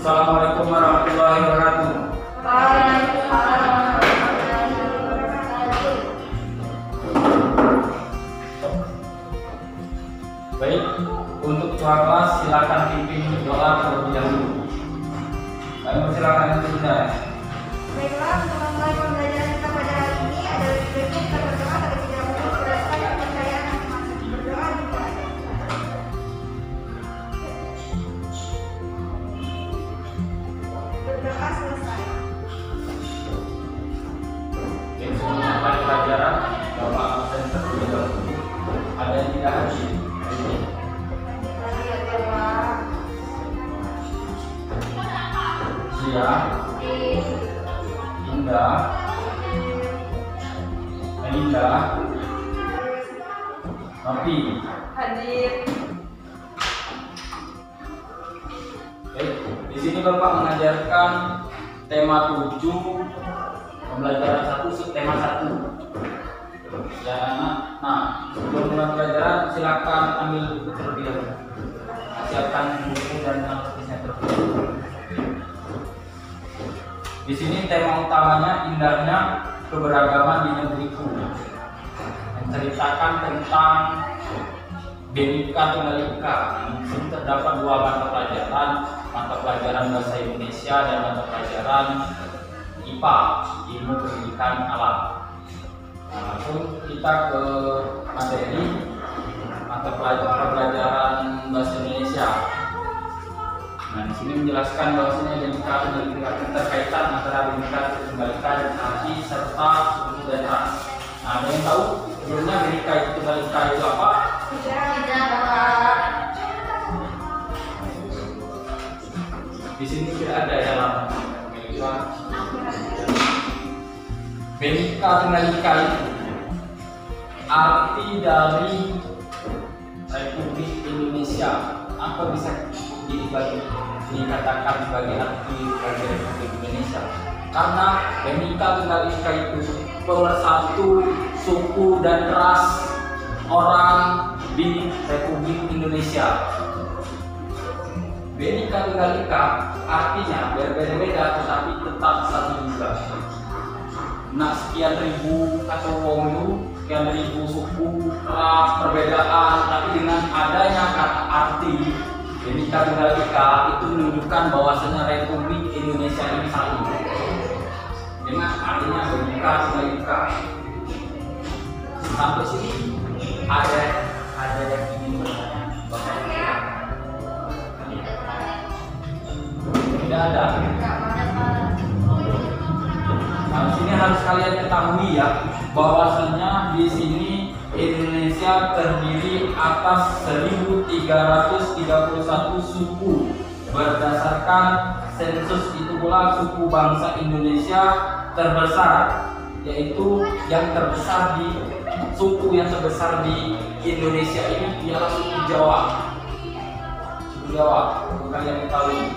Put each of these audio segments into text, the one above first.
Assalamualaikum warahmatullahi wabarakatuh. Waalaikumsalam warahmatullahi wabarakatuh. Baik, untuk ketua kelas silakan pimpin doa terlebih dahulu. Kami persilakan untuk Bunda. Baiklah, untuk memulai pembelajaran kita pada hari ini ada baiknya kita berdoa terlebih dahulu berdasarkan kepercayaan masing-masing. Berdoa dimulai. Berdoa selesai. Baik, sebelum mulai pelajaran, Bapak absen terlebih dahulu. Ada yang tidak hadir? Sia, Indah, Melinda, Nopi. Hadir. Baik, di sini Bapak mengajarkan tema 7 pembelajaran 1 subtema 1. Ya anak. Nah, sebelum mulai pelajaran silakan ambil buku terlebih dahulu. Siapkan buku dan alatnya terlebih dahulu. Di sini tema utamanya indahnya keberagaman di negeriku, menceritakan tentang Bhinneka Tunggal Ika. Di sini terdapat 2 mata pelajaran bahasa Indonesia dan mata pelajaran IPA, ilmu pendidikan alam. Nah, langsung kita ke materi mata pelajaran bahasa Indonesia. Nah, di sini menjelaskan bahwasanya Bhinneka Tunggal Ika keterkaitan antara Bhinneka Tunggal Ika dan arti serta suku dan ras. Nah, ada yang tahu sebelumnya Bhinneka Tunggal Ika itu apa? Tidak, Bapak. Di sini tidak ada ya lama. Bhinneka Tunggal Ika itu arti dari Republik Indonesia. Apa bisa dikatakan sebagai arti dari Republik Indonesia? Karena Bhinneka Tunggal Ika itu pemersatu suku dan ras orang di Republik Indonesia. Bhinneka Tunggal Ika artinya berbeda-beda tetapi tetap satu juga. Nah, sekian ribu atau wong, sekian ribu suku, ras, perbedaan, tapi dengan adanya kata arti Bhinneka Tunggal Ika itu menunjukkan bahwasanya Republik Indonesia ini satu. Dengan artinya Bhinneka Tunggal Ika. Sampai sini ada yang ingin bertanya? Tidak ada. Nah, sini harus kalian ketahui ya, bahwasanya di sini Indonesia terdiri atas 1331 suku. Berdasarkan sensus itu pula suku bangsa Indonesia terbesar, yaitu yang terbesar di suku yang terbesar di Indonesia ini ialah suku Jawa. Suku Jawa, kalian ketahui.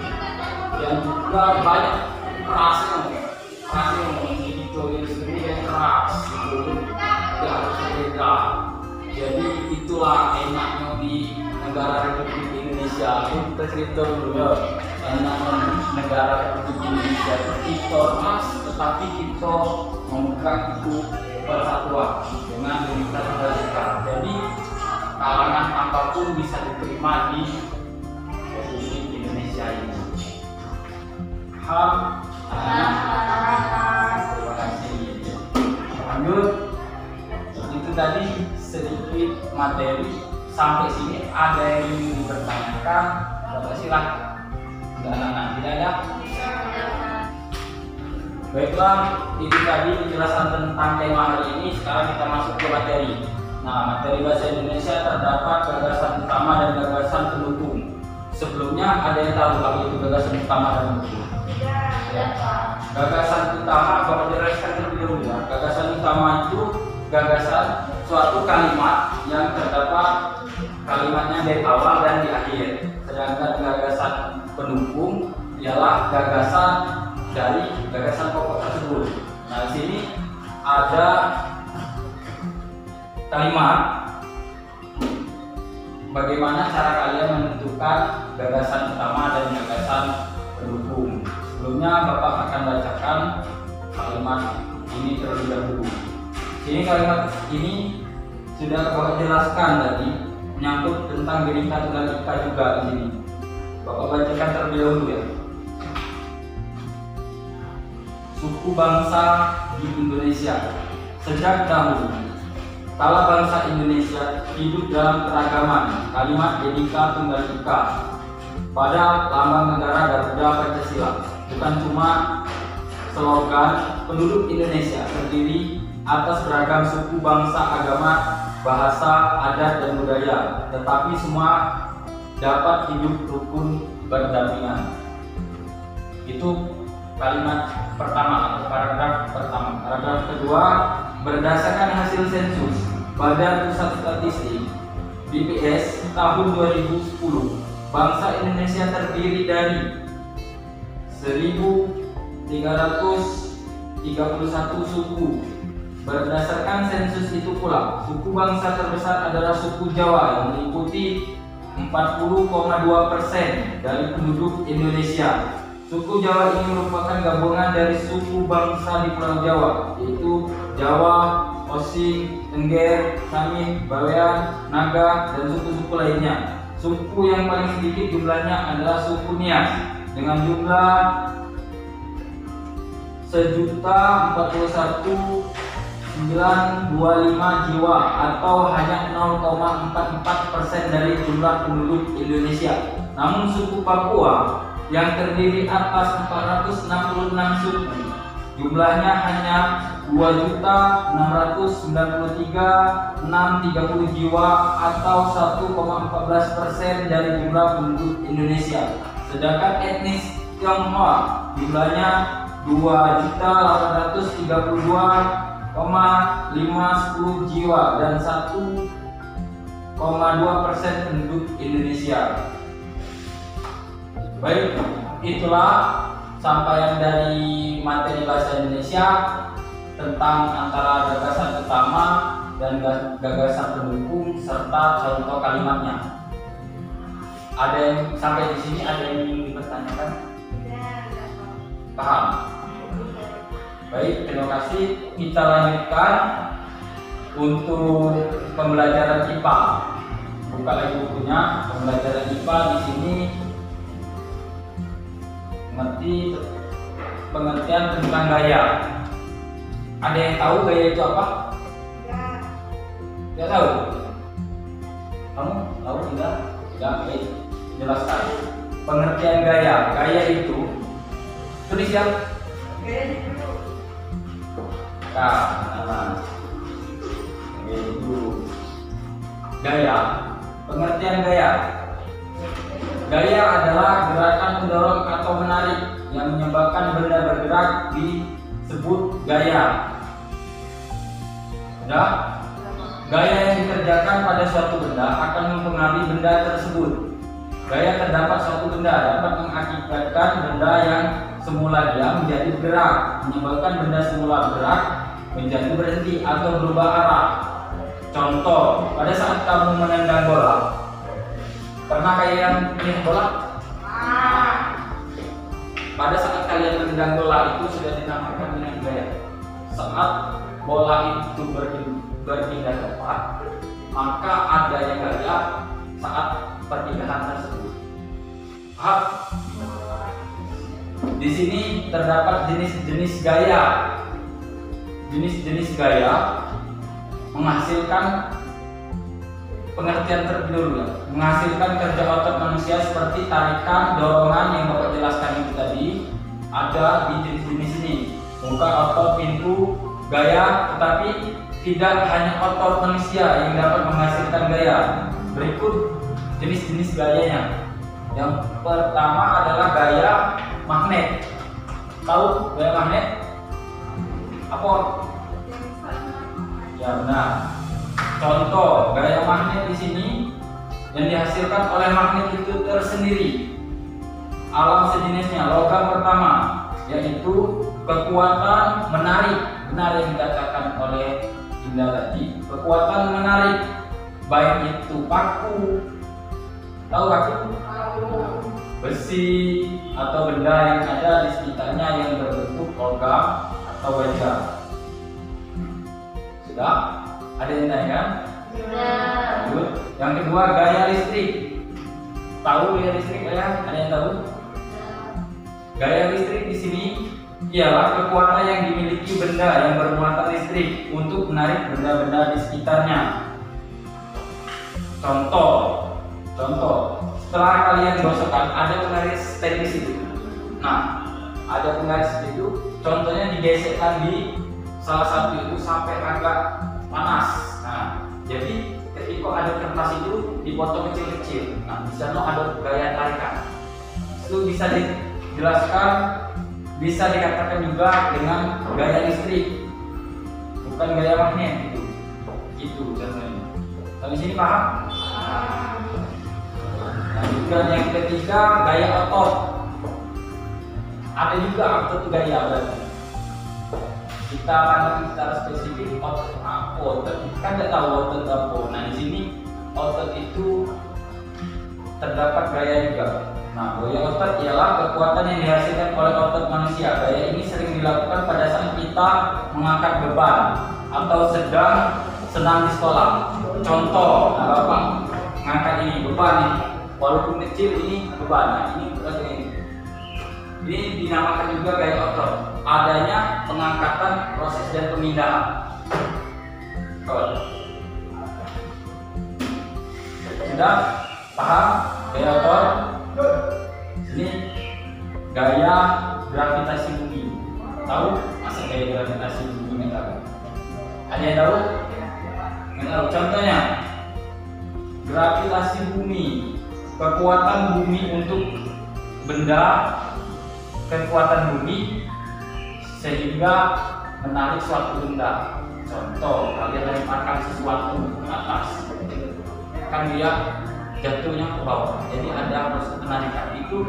Yang juga banyak rasnya itu sendiri yang keras, itu harus berbeda. Jadi itulah enaknya di negara Republik Indonesia. Kita cerita dulu ya, enaknya negara Republik Indonesia kita ras, tetapi kita memegang itu persatuan dengan Bhinneka Tunggal Ika. Jadi kalangan apapun bisa diterima di Republik Indonesia ini. Terima kasih. Lanjut. Itu tadi sedikit materi. Sampai sini ada yang ingin dipertanyakan? Bapak silakan. Tidak ada? Baiklah, itu tadi penjelasan tentang tema hari ini. Sekarang kita masuk ke materi. Nah, materi bahasa Indonesia terdapat gagasan utama dan gagasan pendukung. Sebelumnya ada yang tahu apa itu gagasan utama dan pendukung? Gagasan utama, Bapak jelaskan terlebih dahulu ya. Gagasan utama itu gagasan suatu kalimat yang terdapat kalimatnya dari awal dan di akhir. Sedangkan gagasan pendukung ialah gagasan dari gagasan pokok tersebut. Nah, di sini ada kalimat. Bagaimana cara kalian menentukan gagasan utama dan gagasan pendukung? bacakan kalimat ini terlebih dahulu. Ini kalimat ini sudah Bapak jelaskan tadi, menyangkut tentang Bhinneka Tunggal Ika juga di sini. Bapak bacakan terlebih dahulu ya. Suku bangsa di Indonesia. Sejak dahulu, kala bangsa Indonesia hidup dalam keragaman. Kalimat Bhinneka Tunggal Ika pada lambang negara Garuda Pancasila bukan cuma slogan. Penduduk Indonesia terdiri atas beragam suku, bangsa, agama, bahasa, adat, dan budaya, tetapi semua dapat hidup rukun berdampingan. Itu kalimat pertama atau paragraf pertama. Paragraf kedua, berdasarkan hasil sensus Badan Pusat Statistik BPS tahun 2010, bangsa Indonesia terdiri dari 1.331 suku. Berdasarkan sensus itu pula, suku bangsa terbesar adalah suku Jawa yang meliputi 40,2% dari penduduk Indonesia. Suku Jawa ini merupakan gabungan dari suku bangsa di Pulau Jawa, yaitu Jawa, Osing, Tengger, Samin, Bawean, Naga, dan suku-suku lainnya. Suku yang paling sedikit jumlahnya adalah suku Nias dengan jumlah 1.041.925 jiwa atau hanya 0,44% dari jumlah penduduk Indonesia. Namun suku Papua yang terdiri atas 466 suku, jumlahnya hanya 2.693.630 jiwa atau 1,14% dari jumlah penduduk Indonesia. Sedangkan etnis Tionghoa jumlahnya 2.832.510 jiwa dan 1,2% penduduk Indonesia. Baik, itulah sampaian dari materi bahasa Indonesia tentang antara gagasan utama dan gagasan pendukung serta contoh kalimatnya. Ada yang sampai di sini ada yang ingin dipertanyakan? Paham? Baik, terima kasih. Kita lanjutkan untuk pembelajaran IPA. Buka lagi bukunya. Pembelajaran IPA di sini pengertian tentang gaya. Ada yang tahu gaya itu apa? Tidak tahu? Kamu tahu tidak? Tidak, baik. Jelaskan. Pengertian gaya. Gaya itu tulis ya. Gaya itu. Gaya. Pengertian gaya. Gaya adalah gerakan mendorong atau menarik yang menyebabkan benda bergerak disebut gaya. Sudah? Gaya yang dikerjakan pada suatu benda akan mempengaruhi benda tersebut. Gaya terdapat suatu benda dapat mengakibatkan benda yang semula diam menjadi bergerak, menyebabkan benda semula bergerak menjadi berhenti atau berubah arah. Contoh, pada saat kamu menendang bola, pernah kalian melihat bola? Pada saat kalian menendang bola itu sudah dinamakan dengan gaya. Saat bola itu berpindah tempat, maka adanya gaya saat perpindahan tersebut. Paham? Di sini terdapat jenis-jenis gaya. Jenis-jenis gaya menghasilkan pengertian terlebih dahulu, menghasilkan kerja otot manusia seperti tarikan, dorongan yang Bapak jelaskan itu tadi ada di jenis-jenis ini. Muka, otot, pintu, gaya, tetapi tidak hanya otot manusia yang dapat menghasilkan gaya. Berikut jenis-jenis gayanya. Yang pertama adalah gaya magnet. Tahu gaya magnet? Apa? Ya benar. Contoh gaya magnet di sini yang dihasilkan oleh magnet itu tersendiri. Alam sejenisnya. Logam pertama yaitu kekuatan menarik. Benar yang dikatakan oleh Indah tadi. Kekuatan menarik, baik itu paku. Tahu paku? besi atau benda yang ada di sekitarnya yang berbentuk logam atau baja. Sudah? Ada yang tanyakan? Lanjut. Yang kedua, gaya listrik. Tahu gaya listrik kalian? Ada yang tahu? Gaya listrik di sini ialah kekuatan yang dimiliki benda yang bermuatan listrik untuk menarik benda-benda di sekitarnya. Contoh, setelah kalian gosokkan ada penggaris stainless itu. Nah, ada penggaris itu, contohnya digesekkan di salah satu itu sampai agak panas. Nah, jadi ketika ada kertas itu dipotong kecil-kecil. Nah, di sana ada gaya tarikan. Itu bisa dijelaskan, bisa dikatakan juga dengan gaya listrik, bukan gaya magnet gitu. Itu contohnya. Sampai sini paham? Nah, juga yang ketiga, gaya otot. Ada juga otot gaya berarti. Kita pandang secara spesifik otot apa? Otot kan tidak tahu otot apa. Nah, di sini otot itu terdapat gaya juga. Nah, gaya otot ialah kekuatan yang dihasilkan oleh otot manusia. Gaya ini sering dilakukan pada saat kita mengangkat beban atau sedang senang di sekolah. Contoh, nah Bapak mengangkat ini beban ini, walaupun kecil ini beban. Nah, ini berarti ini dinamakan juga gaya otot. Adanya pengangkatan, proses dan pemindahan. Sudah paham gaya otot? Ini gaya gravitasi bumi. Tahu? Masa gaya gravitasi bumi nggak tahu? Ada yang tahu? Nggak tahu. Contohnya, gravitasi bumi, kekuatan bumi untuk benda, kekuatan bumi sehingga menarik suatu benda. Contoh, kalian lemparkan sesuatu ke atas, kan dia jatuhnya ke bawah. Jadi ada proses penarikan. Itu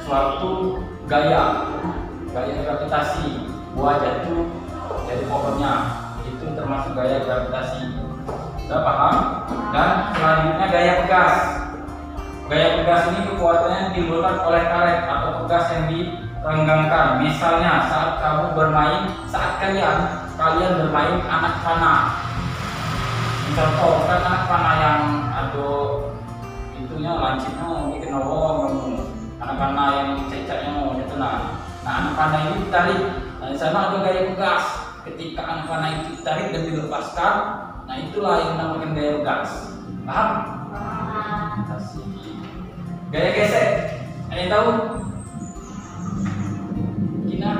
suatu gaya gravitasi. Buah jatuh dari pohonnya, itu termasuk gaya gravitasi. Sudah paham? Dan selanjutnya gaya pegas. Gaya pegas ini kekuatannya ditimbulkan oleh karet atau pegas yang direnggangkan. Misalnya saat kalian bermain anak panah. Contoh kan anak panah yang ada itunya lancipnya bikin ngomong, anak panah yang cecaknya mau tenang. Nah, anak panah ini ditarik. Nah, di sana ada gaya pegas. Ketika anak panah itu ditarik dan dilepaskan, nah itulah yang dinamakan gaya pegas. Paham? Gaya gesek. Ada yang tahu? Kina?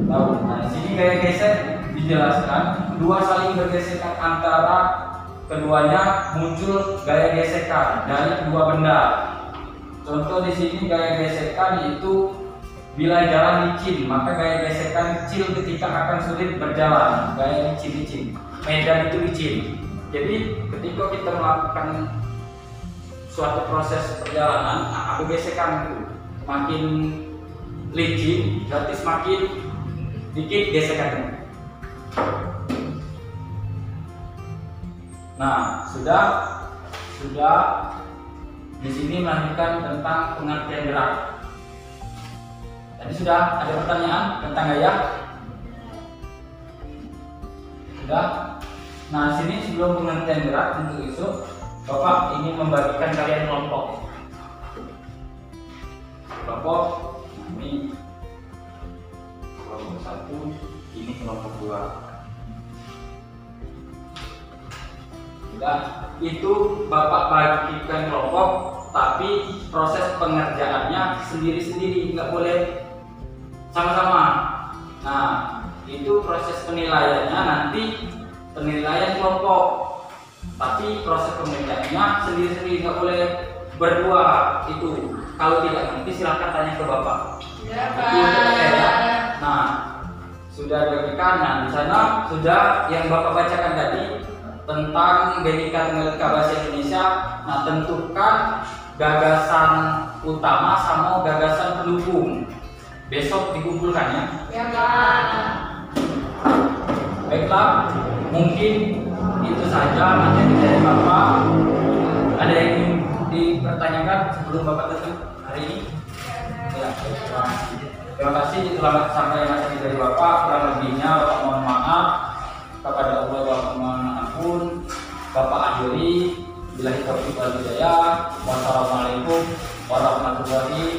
Tahu. Nah, di sini gaya gesek dijelaskan dua saling bergesekan antara keduanya muncul gaya gesekan dari kedua benda. Contoh di sini gaya gesekan itu bila jalan licin, maka gaya gesekan kecil ketika akan sulit berjalan. Gaya licin, medan itu licin. Jadi ketika kita melakukan suatu proses perjalanan, ada gesekan itu makin licin, berarti semakin dikit gesekannya. Nah, sudah di sini melanjutkan tentang pengertian gerak. Tadi sudah ada pertanyaan tentang gaya? Sudah. Nah, sini sebelum pengertian gerak untuk isu, Bapak ingin membagikan kalian kelompok. Kelompok ini kelompok 1, ini kelompok 2. Sudah, itu Bapak bagikan kelompok, tapi proses pengerjaannya sendiri-sendiri, nggak boleh sama-sama. Nah, itu proses penilaiannya nanti penilaian kelompok, tapi proses pengerjaannya sendiri-sendiri, nggak boleh berdua. Itu kalau tidak nanti silahkan tanya ke Bapak. Ya, Itu untuk ya. Nah, sudah bagikan. Nah, di sana sudah yang Bapak bacakan tadi tentang Bhinneka Tunggal Ika Bahasa Indonesia. Nah, tentukan gagasan utama sama gagasan pendukung. Besok dikumpulkan ya. Ya, Pak. Baiklah, mungkin itu saja materi dari Bapak. Ada yang ingin dipertanyakan? sampaikan sebelum Bapak tutup hari ini? Ya, terima kasih. Itulah sampaian yang dari Bapak. Kurang lebihnya Bapak mohon maaf. Kepada Allah Bapak mohon ampun. Bapak akhiri. Billahi taufiq wal hidayah. Wassalamualaikum warahmatullahi